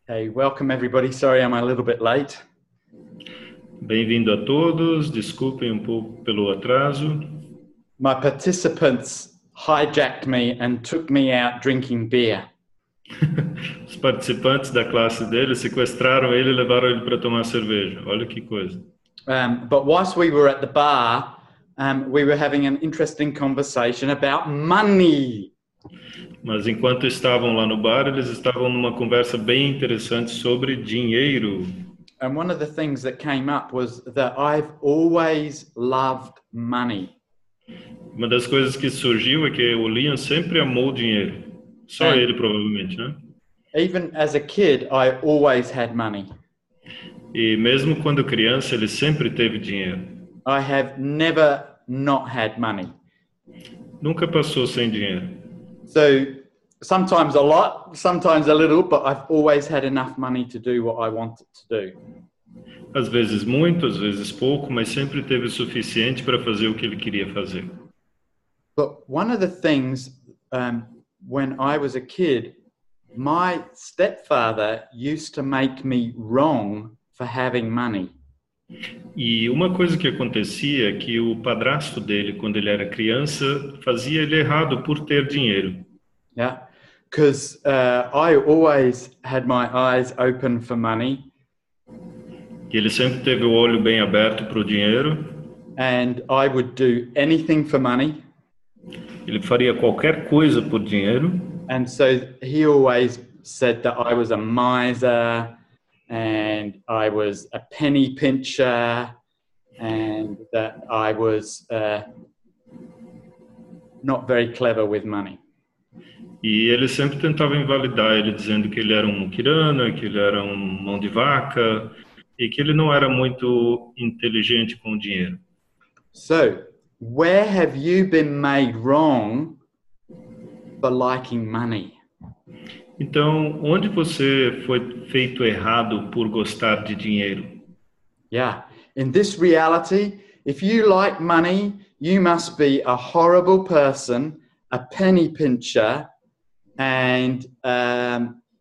Hey, welcome everybody. Sorry, I'm a little bit late. Bem-vindo a todos, desculpem um pouco pelo atraso. My participants hijacked me and took me out drinking beer. Os participantes da classe dele sequestraram ele e levaram ele para tomar cerveja. Olha que coisa. But whilst we were at the bar, we were having an interesting conversation about money. Mas enquanto estavam lá no bar, eles estavam numa conversa bem interessante sobre dinheiro. And one of the things that came up was that I've always loved money. Uma das coisas que surgiu é que o Liam sempre amou o dinheiro. Só ele, provavelmente, né? Even as a kid, I always had money. E mesmo quando criança, ele sempre teve dinheiro. I have never not had money. Nunca passou sem dinheiro. So sometimes a lot, sometimes a little, but I've always had enough money to do what I wanted to do. Às vezes muito, às vezes pouco, mas sempre teve o suficiente para fazer o que ele queria fazer. But one of the things when I was a kid, my stepfather used to make me wrong for having money. E uma coisa que acontecia é que o padrasto dele, quando ele era criança, fazia ele errado por ter dinheiro. Yeah, because I always had my eyes open for money. E ele sempre teve o olho bem aberto para o dinheiro. And I would do anything for money. Ele faria qualquer coisa por dinheiro. And so he always said that I was a miser and I was a penny pincher and that I was not very clever with money. E ele sempre tentava invalidar ele, dizendo que ele era um muquirana, que ele era um mão de vaca e que ele não era muito inteligente com o dinheiro. So, where have you been made wrong for liking money? Então, onde você foi feito errado por gostar de dinheiro? Yeah, in this reality, if you like money, you must be a horrible person, a penny pincher, and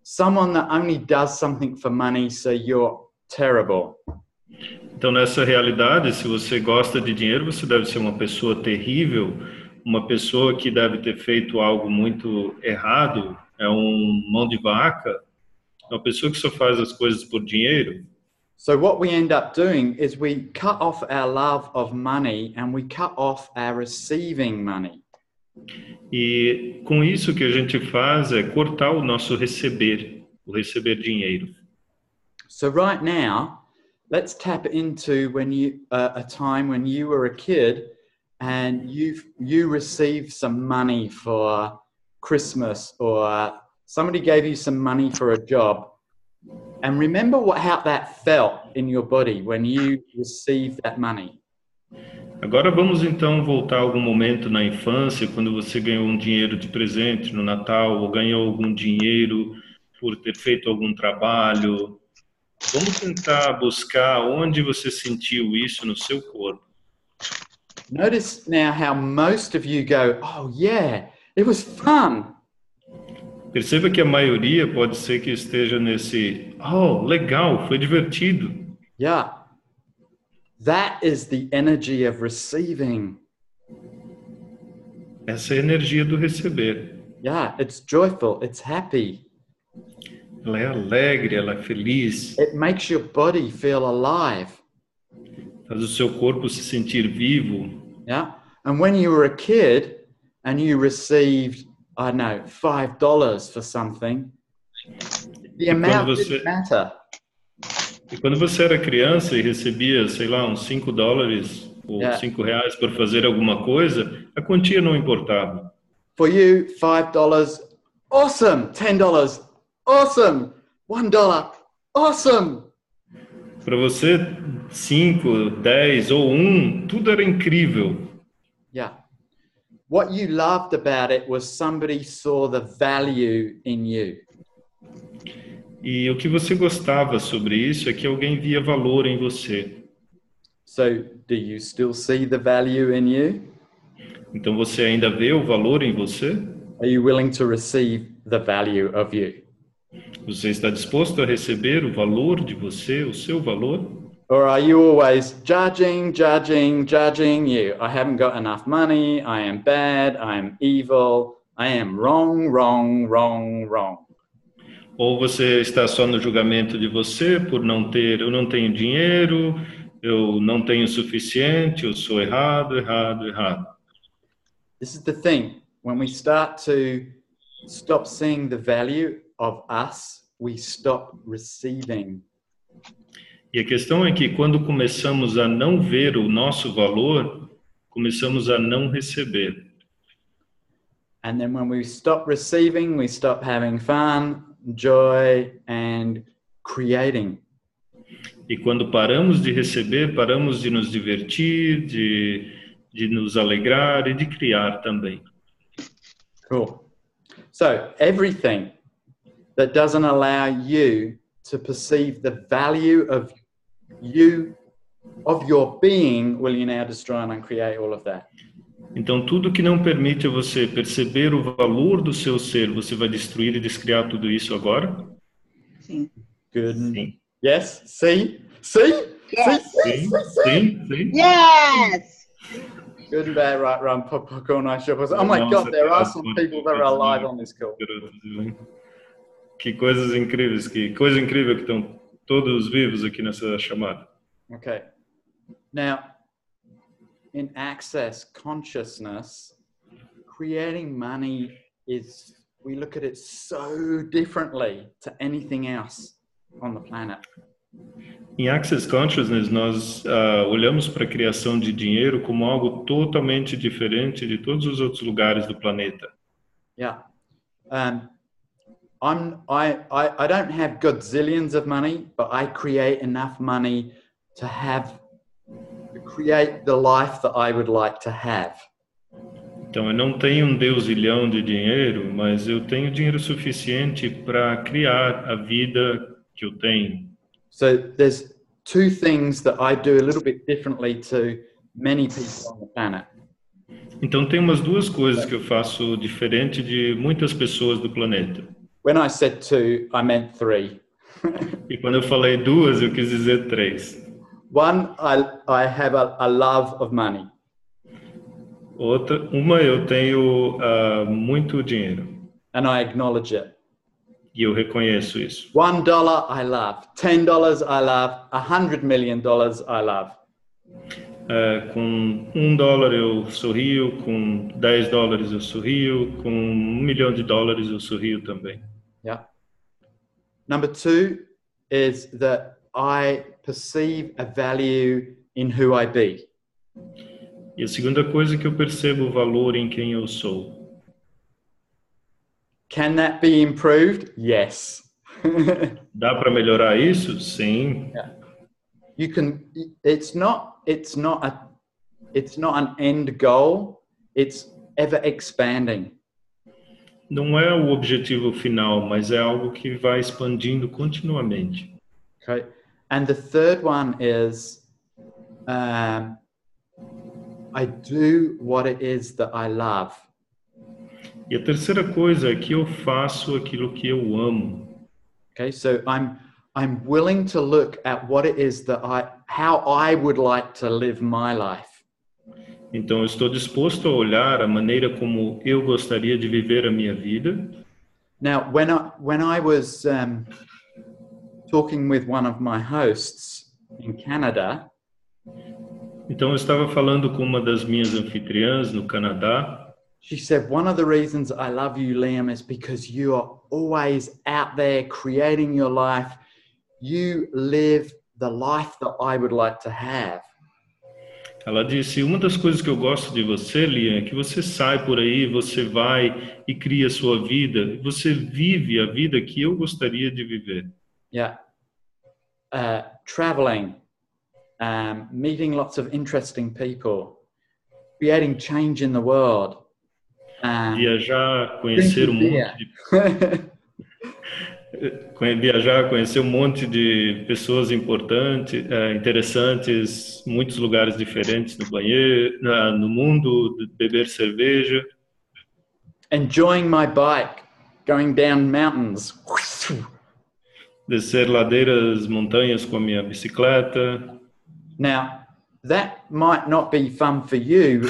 someone that only does something for money, so you're terrible. Então, nessa realidade, se você gosta de dinheiro, você deve ser uma pessoa terrível, uma pessoa que deve ter feito algo muito errado, é um mão de vaca, uma pessoa que só faz as coisas por dinheiro. So what we end up doing is we cut off our love of money and we cut off our receiving money. E com isso que a gente faz é cortar o nosso receber, o receber dinheiro. So right now, let's tap into when you a time when you were a kid and you received some money for Christmas or somebody gave you some money for a job. And remember how that felt in your body when you received that money. Agora vamos então voltar a algum momento na infância, quando você ganhou um dinheiro de presente no Natal, ou ganhou algum dinheiro por ter feito algum trabalho. Vamos tentar buscar onde você sentiu isso no seu corpo. Notice now how most of you go, oh yeah, it was fun. Perceba que a maioria pode ser que esteja nesse, oh, legal, foi divertido. Yeah. That is the energy of receiving. Essa é a energia do receber. Yeah, it's joyful, it's happy. Ela é alegre, ela é feliz. It makes your body feel alive. Faz o seu corpo se sentir vivo. Yeah. And when you were a kid and you received, I don't know, $5 for something, the amount didn't matter. E quando você era criança e recebia, sei lá, uns $5 ou R$5 por fazer alguma coisa, a quantia não importava. For you, $5, awesome. $10, awesome. $1, awesome. Para você, 5, 10 ou 1, tudo era incrível. Yeah. What you loved about it was somebody saw the value in you. E o que você gostava sobre isso é que alguém via valor em você. So, do you still see the value in you? Então você ainda vê o valor em você? Are you willing to receive the value of you? Você está disposto a receber o valor de você, o seu valor? Or are you always judging, judging, judging you? I haven't got enough money, I am bad, I am evil, I am wrong, wrong, wrong, wrong. Ou você está só no julgamento de você por não ter, eu não tenho dinheiro, eu não tenho o suficiente, eu sou errado, errado, errado. This is the thing. When we start to stop seeing the value of us, we stop receiving. E a questão é que quando começamos a não ver o nosso valor, começamos a não receber. And then when we stop receiving, we stop having fun, joy, and creating. E quando paramos de receber, paramos de nos divertir, de nos alegrar e de criar também. Cool. So everything that doesn't allow you to perceive the value of you, of your being, will you now destroy and uncreate all of that? Então, tudo que não permite a você perceber o valor do seu ser, você vai destruir e descriar tudo isso agora? Sim. Good. Sim. Yes? See? See? Yes. See? Sim, sim, sim. Yes! Good and bad, right, wrong, popcorn, nice shoppers. Oh my Nossa, God, there are cara, some people that are alive on this call. Que coisas incríveis, que coisa incrível que estão todos vivos aqui nessa chamada. Okay. Now, in Access Consciousness, creating money is, we look at it so differently to anything else on the planet. Em Access Consciousness, nós olhamos para a criação de dinheiro como algo totalmente diferente de todos os outros lugares do planeta. Yeah. I don't have gazillions of money, but I create enough money to create the life that I would like to have. Então, eu não tenho um deusilhão de dinheiro, mas eu tenho dinheiro suficiente para criar a vida que eu tenho. So there's two things that I do a little bit differently to many people on the planet. Então, tem umas duas coisas que eu faço diferente de muitas pessoas do planeta. When I said two, I meant three. E quando eu falei duas, eu quis dizer três. One, I have a love of money. Uma, eu tenho muito dinheiro. And I acknowledge it. E eu reconheço isso. $1 I love. $10 I love. $100 million I love. Com $1 eu sorrio, com $10 eu sorrio, com $1 milhão eu sorrio também. Yeah. Number two is that I perceive a value in who I be. E a segunda coisa é que eu percebo o valor em quem eu sou. Can that be improved? Yes. Dá para melhorar isso? Sim. Yeah. You can. It's not an end goal. It's ever expanding. Não é o objetivo final, mas é algo que vai expandindo continuamente. Okay. And the third one is, I do what it is that I love. E a terceira coisa é que eu faço aquilo que eu amo. Okay, so I'm willing to look at what it is that how I would like to live my life. Então eu estou disposto a olhar a maneira como eu gostaria de viver a minha vida. Now, when I was talking with one of my hosts in Canada, então eu estava falando com uma das minhas anfitriãs no Canadá. she said, one of the reasons I love you, Liam, is because you are always out there creating your life. You live the life that I would like to have. Ela disse, uma das coisas que eu gosto de você, Liam, é que você sai por aí, você vai e cria a sua vida. Você vive a vida que eu gostaria de viver. Yeah. Traveling, meeting lots of interesting people, creating change in the world. Viajar, conhecer um monte de... Viajar, conhecer um monte de pessoas importantes, interessantes, muitos lugares diferentes no banheiro, no mundo, beber cerveja. Enjoying my bike, going down mountains, descer ladeiras, montanhas com a minha bicicleta. Now, that might not be fun for you,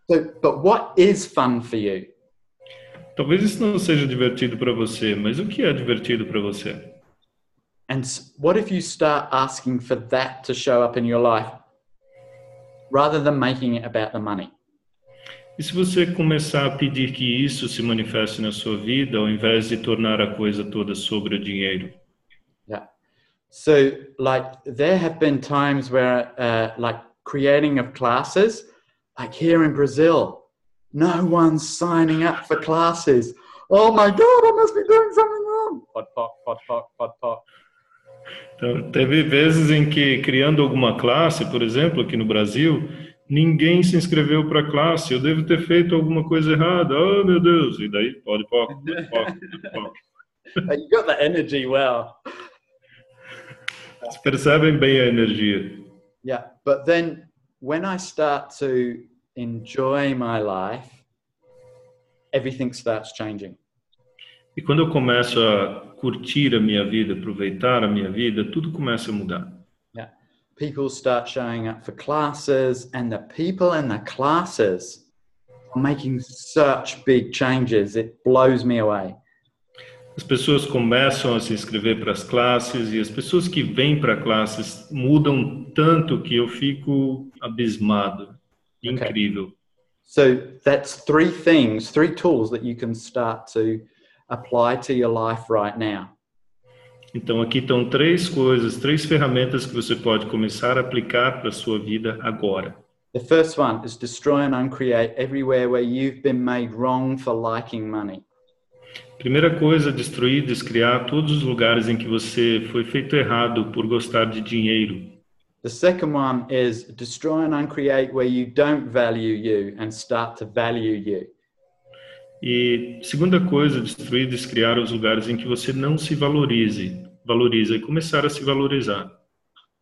but what is fun for you? Talvez isso não seja divertido para você, mas o que é divertido para você? And what if you start asking for that to show up in your life rather than making it about the money? E se você começar a pedir que isso se manifeste na sua vida, ao invés de tornar a coisa toda sobre o dinheiro? Yeah. So, like, there have been times where, like, creating of classes, like here in Brazil, no one's signing up for classes. Oh my God, I must be doing something wrong. Pod, pod, pod, pod, pod, pod. Então, teve vezes em que, criando alguma classe, por exemplo, aqui no Brasil, ninguém se inscreveu para a classe. Eu devo ter feito alguma coisa errada. Oh, meu Deus! E daí, pode. You got that energy well. Vocês percebem bem a energia. Yeah, but then when I start to enjoy my life, everything starts changing. E quando eu começo a curtir a minha vida, aproveitar a minha vida, tudo começa a mudar. Yeah, people start showing up for classes, and the people in the classes are making such big changes. It blows me away. As pessoas começam a se inscrever para as classes e as pessoas que vêm para classes mudam tanto que eu fico abismado. Incrível. So that's three tools that you can start to apply to your life right now. Então aqui estão três ferramentas que você pode começar a aplicar para a sua vida agora. The first one is destroy and uncreate everywhere where you've been made wrong for liking money. Primeira coisa, destruir, descriar todos os lugares em que você foi feito errado por gostar de dinheiro. The second one is destroy and uncreate where you don't value you and start to value you. E segunda coisa, destruir, descriar os lugares em que você não se valoriza e começar a se valorizar.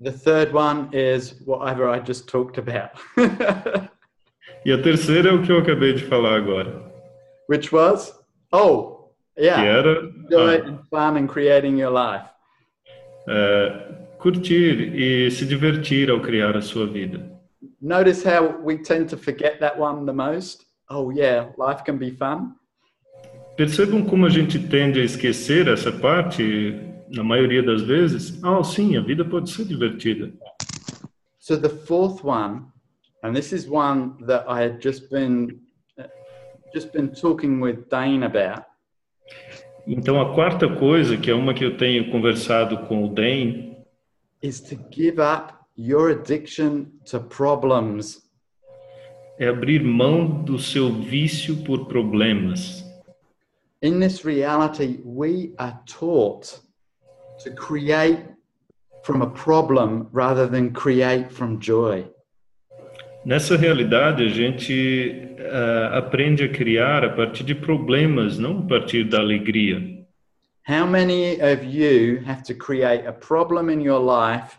The third one is whatever I just talked about. E a terceira é o que eu acabei de falar agora. Which was? Oh, yeah. Que era Joy and fun and creating your life. Curtir e se divertir ao criar a sua vida. Notice how we tend to forget that one the most? Oh yeah, life can be fun. Percebam como a gente tende a esquecer essa parte na maioria das vezes. Sim, a vida pode ser divertida. So the fourth one, and this is one that I had just been talking with Dane about. Então a quarta coisa, que é uma que eu tenho conversado com o Dane, is to give up your addiction to problems. É abrir mão do seu vício por problemas. In this reality, we are taught to create from a problem rather than create from joy. Nessa realidade, a gente aprende a criar a partir de problemas, não a partir da alegria. How many of you have to create a problem in your life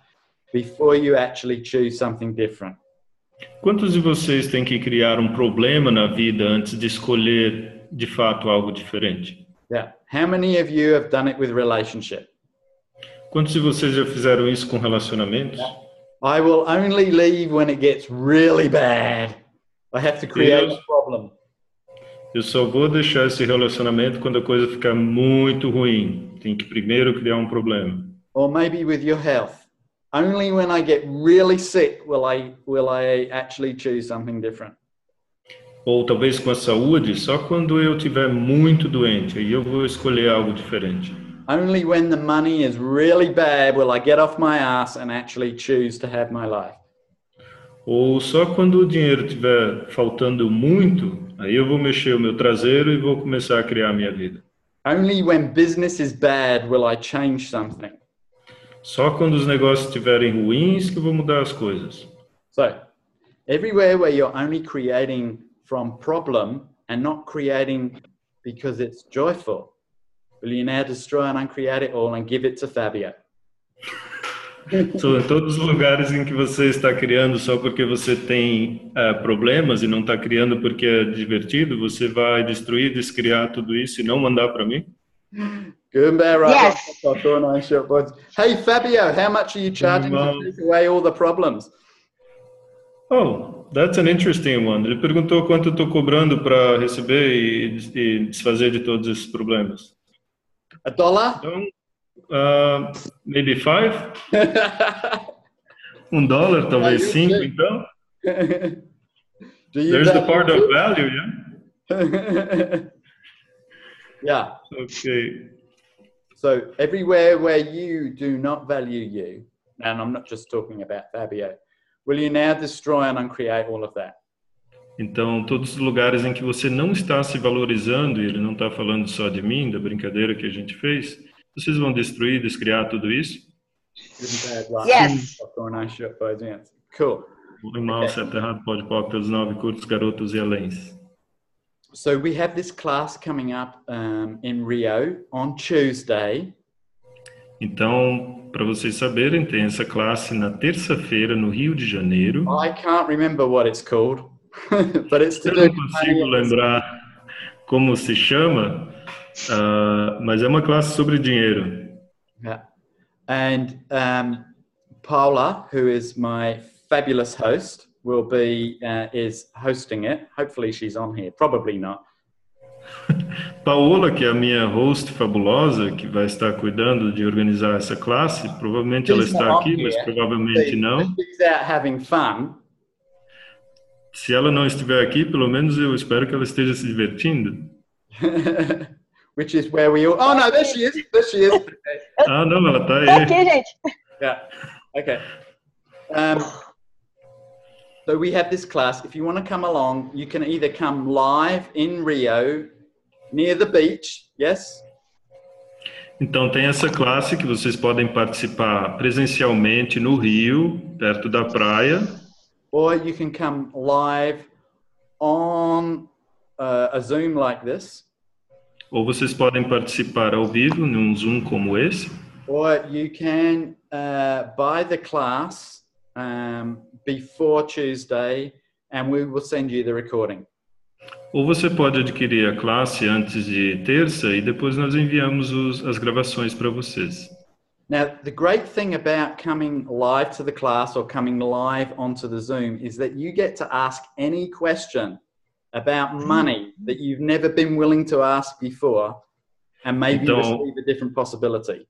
before you actually choose something different? Quantos de vocês têm que criar um problema na vida antes de escolher, de fato, algo diferente? Yeah. How many of you have done it with relationship? Quantos de vocês já fizeram isso com relacionamentos? I will only leave when it gets really bad. I have to create a problem. Eu só vou deixar esse relacionamento quando a coisa ficar muito ruim. Tem que primeiro criar um problema. Or maybe with your health. Only when I get really sick will I actually choose something different. Ou talvez com a saúde, só quando eu estiver muito doente, aí eu vou escolher algo diferente. Only when the money is really bad will I get off my ass and actually choose to have my life. Ou só quando o dinheiro estiver faltando muito, aí eu vou mexer o meu traseiro e vou começar a criar a minha vida. Only when business is bad will I change something. Só quando os negócios estiverem ruins que eu vou mudar as coisas. So, everywhere where you're only creating from problem and not creating because it's joyful, will you now destroy and uncreate it all and give it to Fabio? Em todos os lugares em que você está criando só porque você tem problemas e não está criando porque é divertido, você vai destruir, descriar tudo isso e não mandar para mim? Yes. Hey, Fabio, how much are you charging to take away all the problems? Oh, that's an interesting one. Ele perguntou quanto eu estou cobrando para receber e desfazer de todos esses problemas. $1? Então, maybe $5? $1, talvez $5, então. There's the part of value, yeah? Yeah. Okay. So everywhere where you do not value you, and I'm not just talking about Fabio, will you now destroy and uncreate all of that? Então, todos os lugares em que você não está se valorizando, e ele não está falando só de mim, da brincadeira que a gente fez, vocês vão destruir, descriar tudo isso? Yes. Cool. Bom e mal, certo, errado, pode, pelos 9 curtos, garotos e aléns. So we have this class coming up in Rio on Tuesday. Então, para vocês saberem, tem essa classe na terça-feira no Rio de Janeiro. I can't remember what it's called, but it's to Eu do. não consigo lembrar como se chama, mas é uma classe sobre dinheiro. Yeah. And Paula, who is my fabulous host, will be is hosting it. Hopefully she's on here. Probably not. Paola, que é a minha host fabulosa, que vai estar cuidando de organizar essa classe, provavelmente ela está aqui, mas provavelmente não. She's out having fun. Se ela não estiver aqui, pelo menos eu espero que ela esteja se divertindo. Which is where we all... Oh, no, there she is. There she is. Ah, não, ela está aí. Aqui, gente. Yeah. Okay. So we have this class. If you want to come along, you can either come live in Rio, near the beach, yes? Então tem essa classe que vocês podem participar presencialmente no Rio, perto da praia. Or you can come live on a Zoom like this. Ou vocês podem participar ao vivo num Zoom como esse. Or you can buy the class before Tuesday and we will send you the recording. Ou você pode adquirir a classe antes de terça e depois nós enviamos as gravações para vocês. Now, the great thing about coming live to the class or coming live onto the Zoom is that you get to ask any question about money that you've never been willing to ask before and maybe receive a different possibility.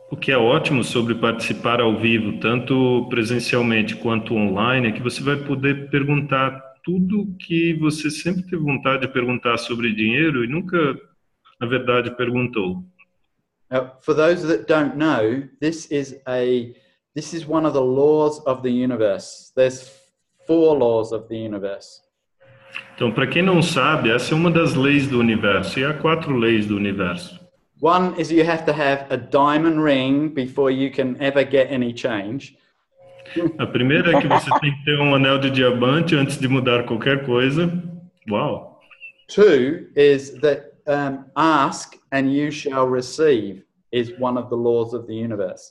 O que é ótimo sobre participar ao vivo, tanto presencialmente quanto online, é que você vai poder perguntar tudo que você sempre teve vontade de perguntar sobre dinheiro e nunca, na verdade, perguntou. For those that don't know, this is one of the laws of the universe. There's 4 laws of the universe. Então, para quem não sabe, essa é uma das leis do universo, e há 4 leis do universo. One is you have to have a diamond ring before you can ever get any change. A primeira é que você tem que ter um anel de diamante antes de mudar qualquer coisa. Uau! 2 is that ask and you shall receive is one of the laws of the universe.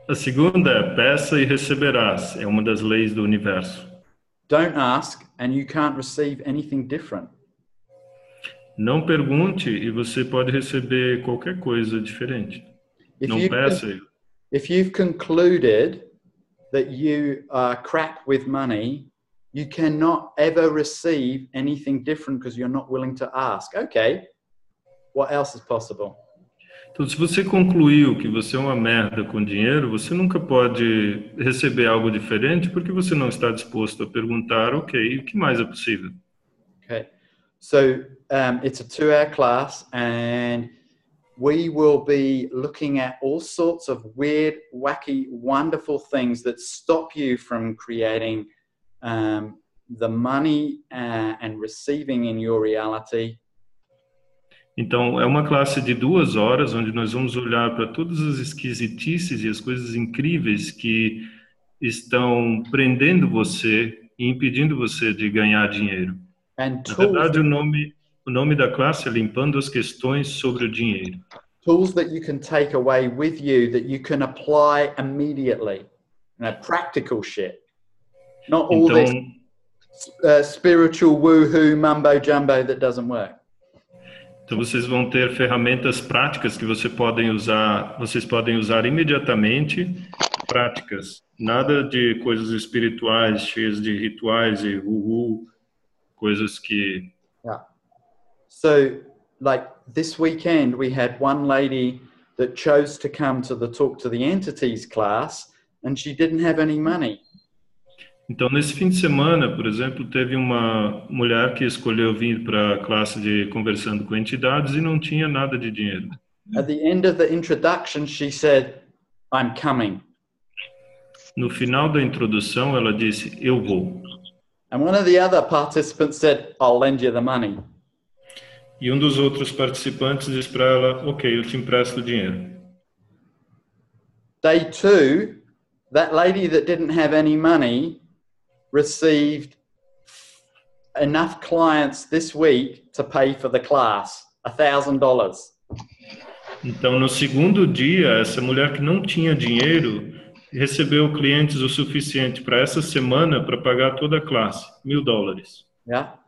A segunda é peça e receberás. É uma das leis do universo. Don't ask and you can't receive anything different. Não pergunte e você pode receber qualquer coisa diferente. Não peça. If you've concluded that you are crap with money, you cannot ever receive anything different because you're not willing to ask. Okay, what else is possible? Então, se você concluiu que você é uma merda com dinheiro, você nunca pode receber algo diferente porque você não está disposto a perguntar, ok, o que mais é possível? Okay, so it's a 2-hour class and we will be looking at all sorts of weird, wacky, wonderful things that stop you from creating the money and receiving in your reality. Então, é uma classe de 2 horas, onde nós vamos olhar para todas as esquisitices e as coisas incríveis que estão prendendo você e impedindo você de ganhar dinheiro. Na verdade, o nome da classe é Limpando as Questões sobre o Dinheiro. Tools that you can take away with you that you can apply immediately. Practical shit. Not all this spiritual woohoo mumbo jumbo that doesn't work. Então vocês vão ter ferramentas práticas que vocês podem usar imediatamente, práticas. Nada de coisas espirituais, cheias de rituais e coisas que... Yeah. So, like this weekend, we had one lady that chose to come to the Talk to the Entities class, and she didn't have any money. Então, nesse fim de semana, por exemplo, teve uma mulher que escolheu vir para a classe de Conversando com Entidades e não tinha nada de dinheiro. At the end of the introduction, she said, "I'm coming." No final da introdução, ela disse, eu vou. And one of the other participants said, "I'll lend you the money." E um dos outros participantes disse para ela, ok, eu te empresto o dinheiro. Day 2, that lady that didn't have any money received enough clients this week to pay for the class, $1,000. Então, no segundo dia, essa mulher que não tinha dinheiro recebeu clientes o suficiente para essa semana para pagar toda a classe, $1.000. Yeah.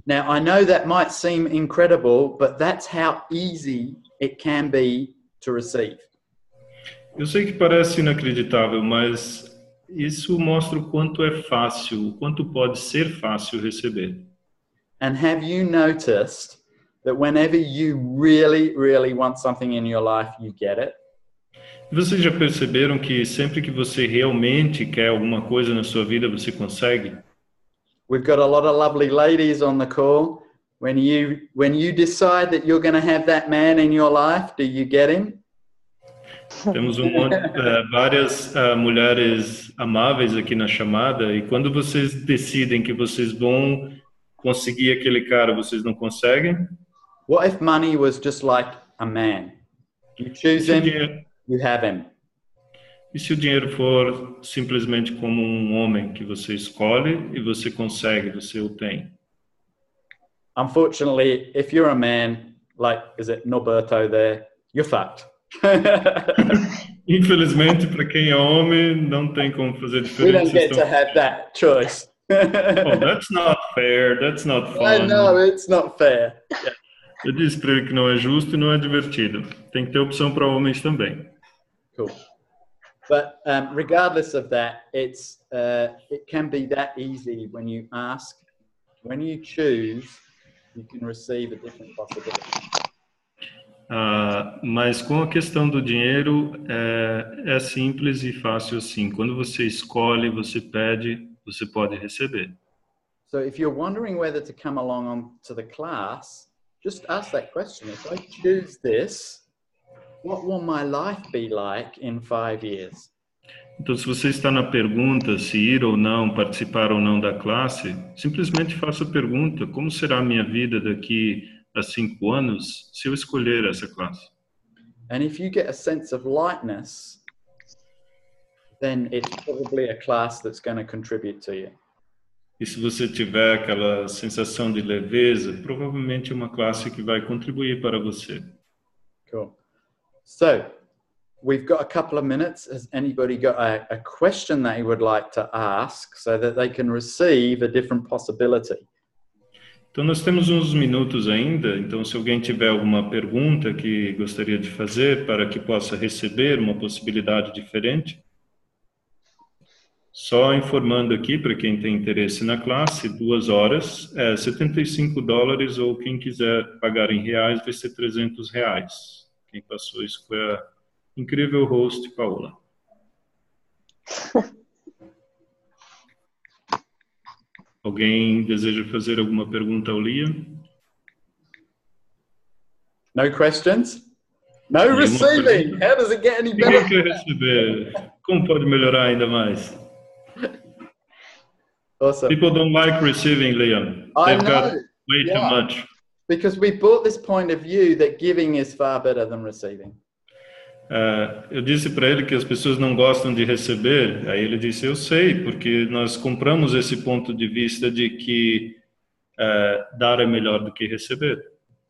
Now, I know that might seem incredible, but that's how easy it can be to receive. Eu sei que parece inacreditável, mas isso mostra o quanto é fácil, o quanto pode ser fácil receber. And have you noticed that whenever you really, really want something in your life, you get it? Vocês já perceberam que sempre que você realmente quer alguma coisa na sua vida, você consegue? We've got a lot of lovely ladies on the call. When you decide that you're going to have that man in your life, do you get him? Temos várias mulheres amáveis aqui na chamada, e quando vocês decidem que vocês vão conseguir aquele cara, vocês não conseguem? What if money was just like a man? You choose him, you have him. E se o dinheiro for simplesmente como um homem que você escolhe e você consegue, você o tem? Unfortunately, if you're a man, like, is it Norberto there, you're fucked. Infelizmente, para quem é homem, não tem como fazer diferença. We don't get to have that choice. Oh, that's not fair. That's not fun. No, it's not fair. Yeah. Eu disse para ele que não é justo e não é divertido. Tem que ter opção para homens também. Cool. But regardless of that, it can be that easy when you ask, when you choose, you can receive a different possibility. Mas com a questão do dinheiro, é simples e fácil assim. Quando você escolhe, você pede, você pode receber. So if you're wondering whether to come along to the class, just ask that question. If I choose this, what will my life be like in 5 years? Então, se você está na pergunta se ir ou não, participar ou não da classe, simplesmente faça a pergunta: como será a minha vida daqui a 5 anos se eu escolher essa classe? And if you get a sense of lightness, then it's probably a class that's going to contribute to you. E se você tiver aquela sensação de leveza, provavelmente é uma classe que vai contribuir para você. Cool. So, we've got a couple of minutes. Has anybody got a question they would like to ask so that they can receive a different possibility? Então, nós temos uns minutos ainda. Então, se alguém tiver alguma pergunta que gostaria de fazer para que possa receber uma possibilidade diferente, só informando aqui para quem tem interesse na classe, 2 horas, $75, ou quem quiser pagar em reais vai ser R$300. Quem passou isso foi a incrível host Paola. Alguém deseja fazer alguma pergunta ao Liam? No questions? No receiving. How does it get any better? Ninguém quer receber. Como pode melhorar ainda mais? Awesome. People don't like receiving, Liam. I They've know. got way too much. Because we brought this point of view that giving is far better than receiving. Eu disse para ele que as pessoas não gostam de receber. Aí ele disse, eu sei, porque nós compramos esse ponto de vista de que dar é melhor do que receber.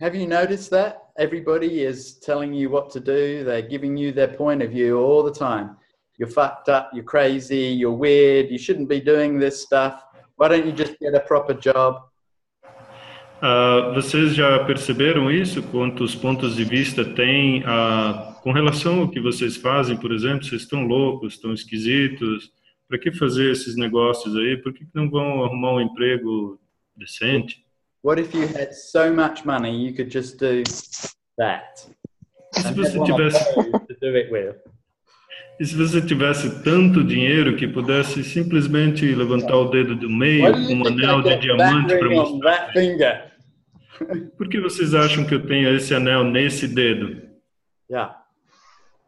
Have you noticed that? Everybody is telling you what to do. They're giving you their point of view all the time. You're fucked up, you're crazy, you're weird, you shouldn't be doing this stuff. Why don't you just get a proper job? Vocês já perceberam isso? Quantos pontos de vista tem com relação ao que vocês fazem, por exemplo? Vocês estão loucos, estão esquisitos? Para que fazer esses negócios aí? Por que não vão arrumar um emprego decente? What if you had so much money you could just do that? Se você tivesse... to do it with. E se você tivesse tanto dinheiro que pudesse simplesmente levantar o dedo do meio com um anel de diamante para mostrar? Por que vocês acham que eu tenho esse anel nesse dedo? Yeah.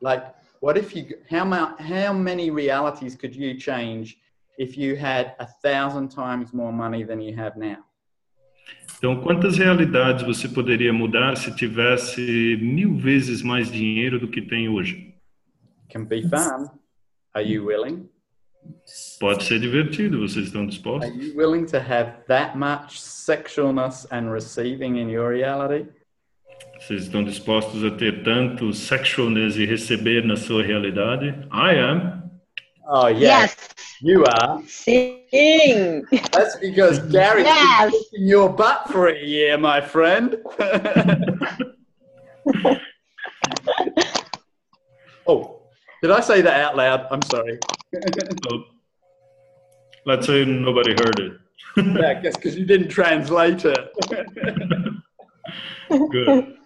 Like, what if you, how many realities could you change if you had 1,000 times more money than you have now? Então, quantas realidades você poderia mudar se tivesse 1000 vezes mais dinheiro do que tem hoje? Can be fun. Are you willing? Pode ser divertido, vocês estão Are dispostos? you willing to have that much sexualness and receiving in your reality? Vocês estão dispostos a ter tanto sexualness e receber na sua realidade? I am. Oh, yeah. Yes. You are. Sim. That's because Gary's Yes. been kicking your butt for a year, my friend. Oh, did I say that out loud? I'm sorry. So, let's say nobody heard it. Yeah, I guess because you didn't translate it. Good.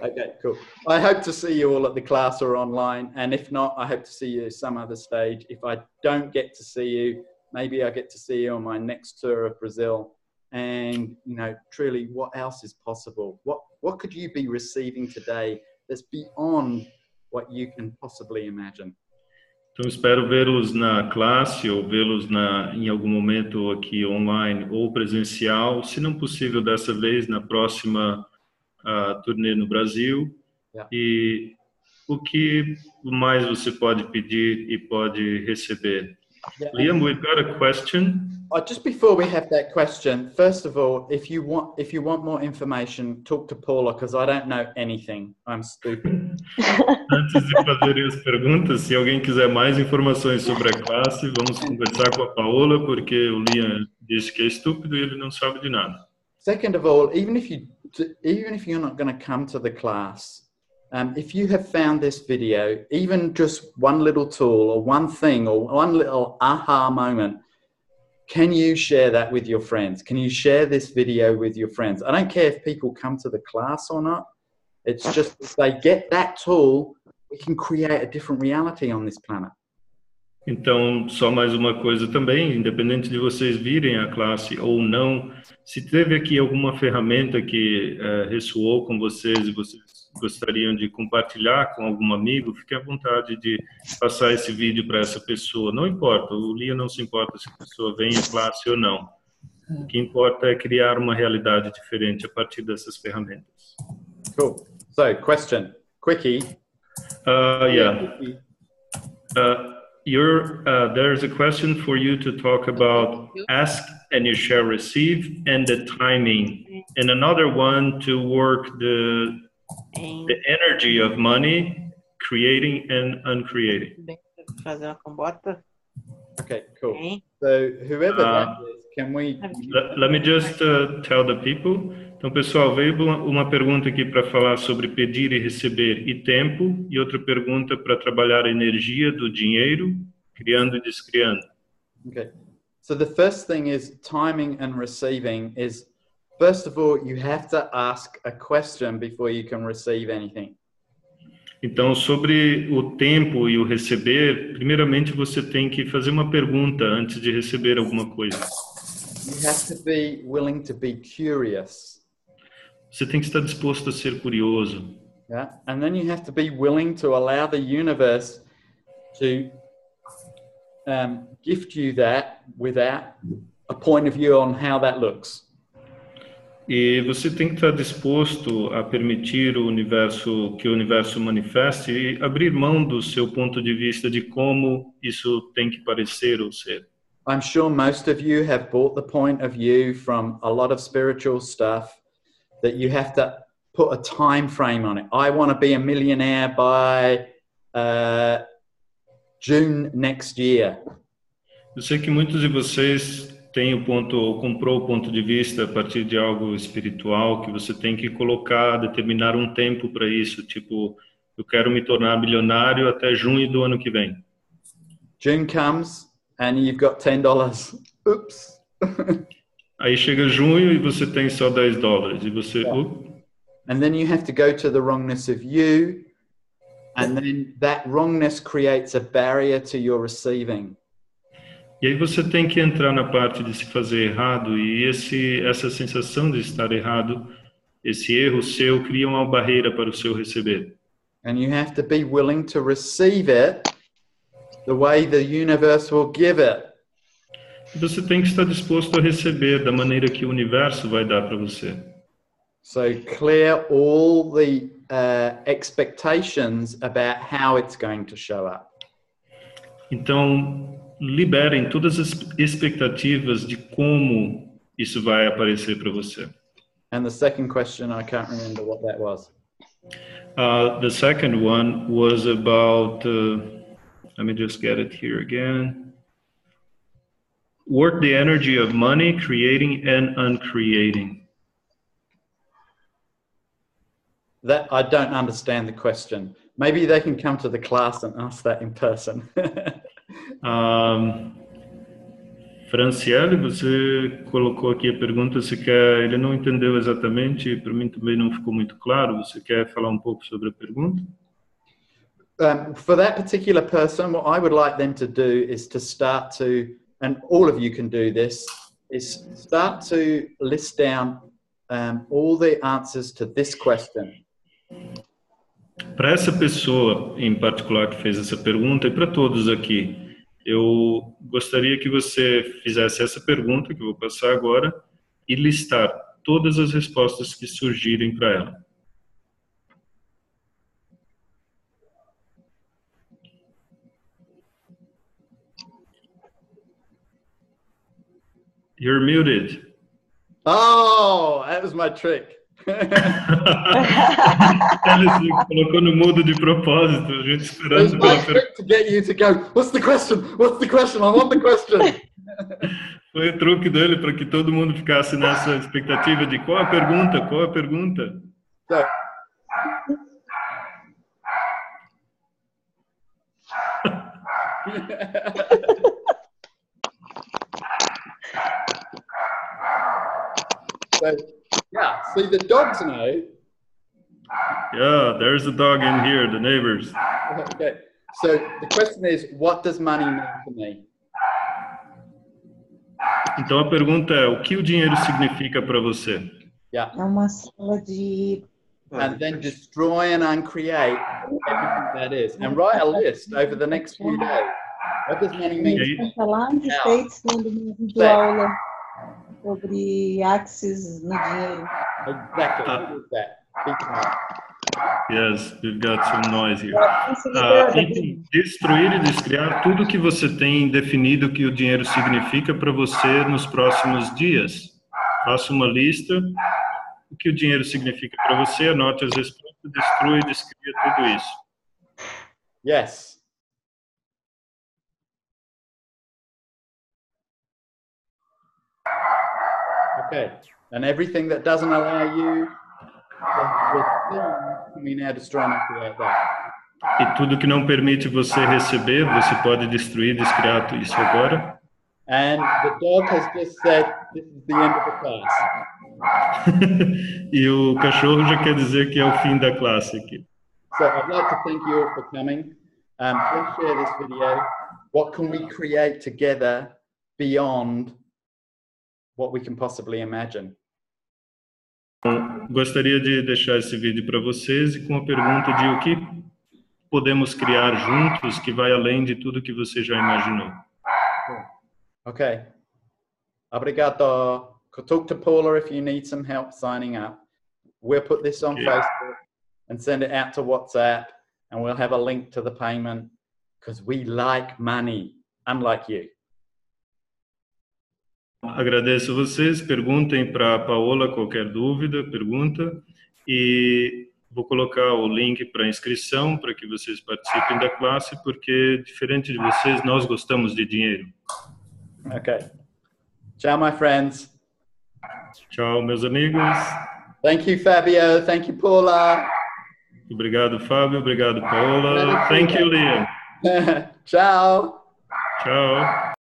Okay, cool. I hope to see you all at the class or online. And if not, I hope to see you some other stage. If I don't get to see you, maybe I get to see you on my next tour of Brazil. And, you know, truly, what else is possible? What could you be receiving today that's beyond what you can possibly imagine? Então, espero vê-los na classe ou vê-los em algum momento aqui online ou presencial, se não possível dessa vez, na próxima turnê no Brasil. Yeah. E o que mais você pode pedir e pode receber? Yeah. Liam, we've got a question. Just before we have that question, first of all, if you want more information, talk to Paula, because I don't know anything. I'm stupid. Antes de fazer as perguntas, se alguém quiser mais informações sobre a classe, vamos conversar com a Paola, porque o Liam disse que é estúpido e ele não sabe de nada. Second of all, even if you're not going to come to the class, if you have found this video, even just one little tool or one thing or one little aha moment, can you share that with your friends? Can you share this video with your friends? I don't care if people come to the class or not. It's just if they get that tool, we can create a different reality on this planet. Então, só mais uma coisa também, independente de vocês virem a classe ou não, se teve aqui alguma ferramenta que ressoou com vocês e vocês gostariam de compartilhar com algum amigo, fique à vontade de passar esse vídeo para essa pessoa. Não importa, o Liam não se importa se a pessoa vem à classe ou não. O que importa é criar uma realidade diferente a partir dessas ferramentas. Cool. So, question. Quickie. Yeah. There's a question for you to talk about ask and you shall receive and the timing, and another one to work the energy of money, creating and uncreating. Fazer uma combota. Okay, cool. So whoever that is, can we... Let me just tell the people. Então, pessoal, veio uma pergunta aqui para falar sobre pedir e receber e tempo, e outra pergunta para trabalhar a energia do dinheiro, criando e descriando. Okay. So the first thing is timing and receiving is, first of all, you have to ask a question before you can receive anything. Então, sobre o tempo e o receber, primeiramente você tem que fazer uma pergunta antes de receber alguma coisa. You have to be willing to be curious. Você tem que estar disposto a ser curioso. Yeah? And then you have to be willing to allow the universe to gift you that without a point of view on how that looks. E você tem que estar disposto a permitir que o universo manifeste e abrir mão do seu ponto de vista de como isso tem que parecer ou ser. I'm sure most of you have bought the point of view from a lot of spiritual stuff that you have to put a time frame on it. I want to be a millionaire by June next year. Eu sei que muitos de vocês tem o ponto, ou comprou o ponto de vista a partir de algo espiritual, que você tem que colocar, determinar um tempo para isso, tipo, eu quero me tornar milionário até junho do ano que vem. June comes and you've got $10. Oops. Aí chega junho e você tem só $10 e você, And then you have to go to the wrongness of you, and then that wrongness creates a barrier to your receiving. E aí você tem que entrar na parte de se fazer errado, e essa sensação de estar errado, esse erro seu cria uma barreira para o seu receber. And you have to be willing to receive it the way the universe will give it. E você tem que estar disposto a receber da maneira que o universo vai dar para você. So clear all the expectations about how it's going to show up. Então, liberem todas as expectativas de como isso vai aparecer para você. And the second question, I can't remember what that was. The second one was about, let me just get it here again. Work the energy of money, creating and uncreating. That I don't understand the question. Maybe they can come to the class and ask that in person. Franciele, você colocou aqui a pergunta, você quer, ele não entendeu exatamente, para mim também não ficou muito claro, você quer falar um pouco sobre a pergunta? For that particular person, what I would like them to do is to start to, and all of you can do this, is start to list down all the answers to this question. Para essa pessoa em particular que fez essa pergunta e para todos aqui, eu gostaria que você fizesse essa pergunta que eu vou passar agora e listar todas as respostas que surgirem para ela. You're muted. Oh, that was my trick. Ele colocou no mudo de propósito, a gente esperando pela pergunta. To get you to go, what's the question? What's the question? I want the question. Foi o truque dele para que todo mundo ficasse nessa expectativa de qual a pergunta, qual a pergunta. So, yeah, see, the dogs know. Yeah, there's a dog in here, the neighbors. Okay, so the question is, what does money mean to me? Então a pergunta é, o que o dinheiro significa para você? Yeah. É uma sala de... And then destroy and uncreate everything that is. And write a list over the next few days. What does money mean? Está lá nos States, dando uma videoaula sobre Axis no dinheiro. Exactly. What is that? Big time. Yes, we've got some noise here. Destruir e descriar tudo que você tem definido que o dinheiro significa para você nos próximos dias. Faça uma lista do que o dinheiro significa para você, anote as respostas, destrua e descreva tudo isso. Yes. Okay. And everything that doesn't allow you we now destroy and create that. E tudo que não permite você receber, você pode destruir, descriar isso agora. And the dog has just said, this is the end of the class. E o cachorro já quer dizer que é o fim da classe aqui. So I'd like to thank you all for coming. Please share this video. What can we create together beyond what we can possibly imagine? Gostaria de deixar esse vídeo para vocês e com a pergunta de o que podemos criar juntos que vai além de tudo que você já imaginou. Okay. Obrigado. Talk to Paula if you need some help signing up. We'll put this on Facebook and send it out to WhatsApp, and we'll have a link to the payment because we like money, unlike you. Agradeço a vocês, perguntem para a Paola qualquer dúvida, pergunta, e vou colocar o link para inscrição para que vocês participem da classe, porque diferente de vocês, nós gostamos de dinheiro. Okay. Ciao, my friends. Tchau, meus amigos. Thank you, Fabio. Thank you, Paula. Obrigado, Fábio. Obrigado, Paula. Thank you, Liam. Ciao. Tchau.